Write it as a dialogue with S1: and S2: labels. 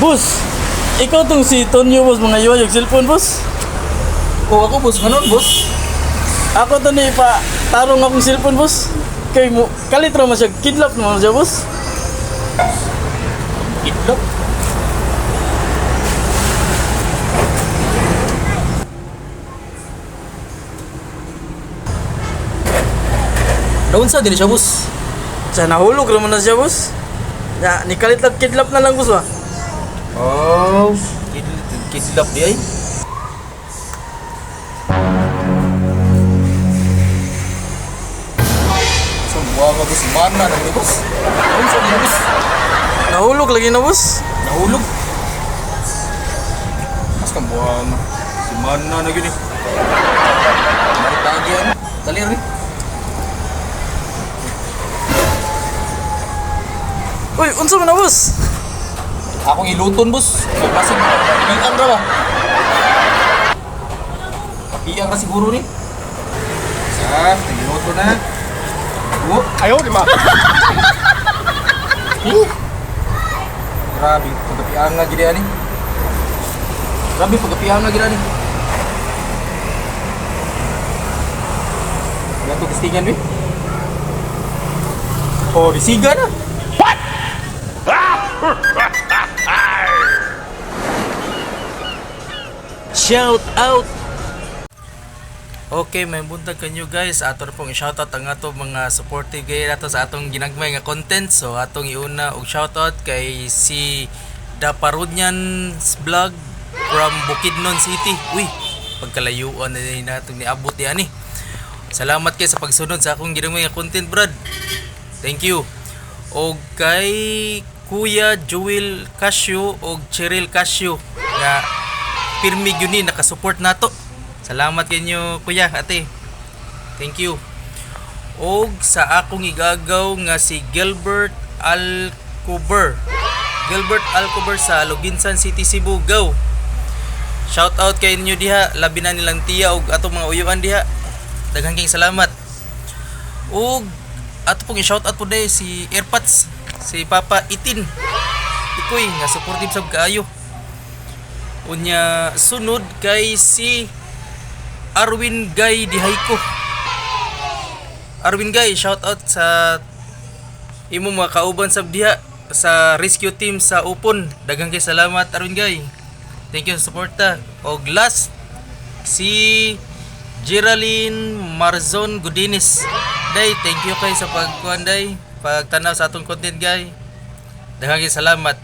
S1: Boss, ikaw tong si Tonyo, boss, mga yung cellphone, boss.
S2: O ako boss, ganon boss.
S1: Ako to ni pa tarong akong cellphone, boss. Kay mo kalitra man siya, kidnap naman siya, boss.
S2: Itlog. Daon sa din siya boss.
S1: Siya nahulog naman na siya, boss. Ya, ni kidnap na lang, boss, ba?
S2: Oh, kidlap di ay. So buwa ka boss, mana na ni boss. Daon sa din boss.
S1: Nahulog lagi na, boss.
S2: Nahulog. Mas kang buwang si mana na gini. Maritagi yan. Dali rin.
S1: Uy, unsa man na, boss?
S2: Akong iluton boss. Kasi papiang ra ba? Papiang ra siguro ni. Sa, iluton na. Oh,
S3: Ayaw, di ma.
S2: grabe pagkapiang nga gid ani. Grabe pagkapiang nga gid ani. Gato kistingan ni. Oh, disiga na.
S1: Shout out. Okay, may buntag kanyo guys. Ato na pong i-shoutout ang ato mga supportive guys ato sa atong ginagmay nga content. So atong iuna og shoutout kay si Daparudnyan's Vlog from Bukidnon City. Uy, pagkalayuan na din natong niabot yan eh. Salamat kay sa pagsunod sa akong ginagmay nga content, brad. Thank you. Og kay Kuya Joel Casio og Cheryl Casio nga pirmi gyud ni nakasupport nato. Salamat kanyo kuya, ate. Thank you. Og sa akong igagaw nga si Gilbert Alcober. Gilbert Alcober sa Luginsan City, Cebu. Go. Shout out kay inyo diha, labi na nilang tiya og atong mga uyuan diha. Daghang kayong salamat. Og ato pong i-shout out po day si Airpods, si Papa Itin. Ikoy nga supportive sab kaayo. Unya sunod kay si Arwin Guy Dihayko. Arwin Guy, shout out sa imo mga kauban sab diha sa rescue team sa Upon. Daghang kay salamat Arwin Guy. Thank you sa suporta. Og last si Geraldine Marzon Gudinis. Day, thank you kay sa pagkuan day, pagtanaw sa atong content guy. Daghang kay salamat.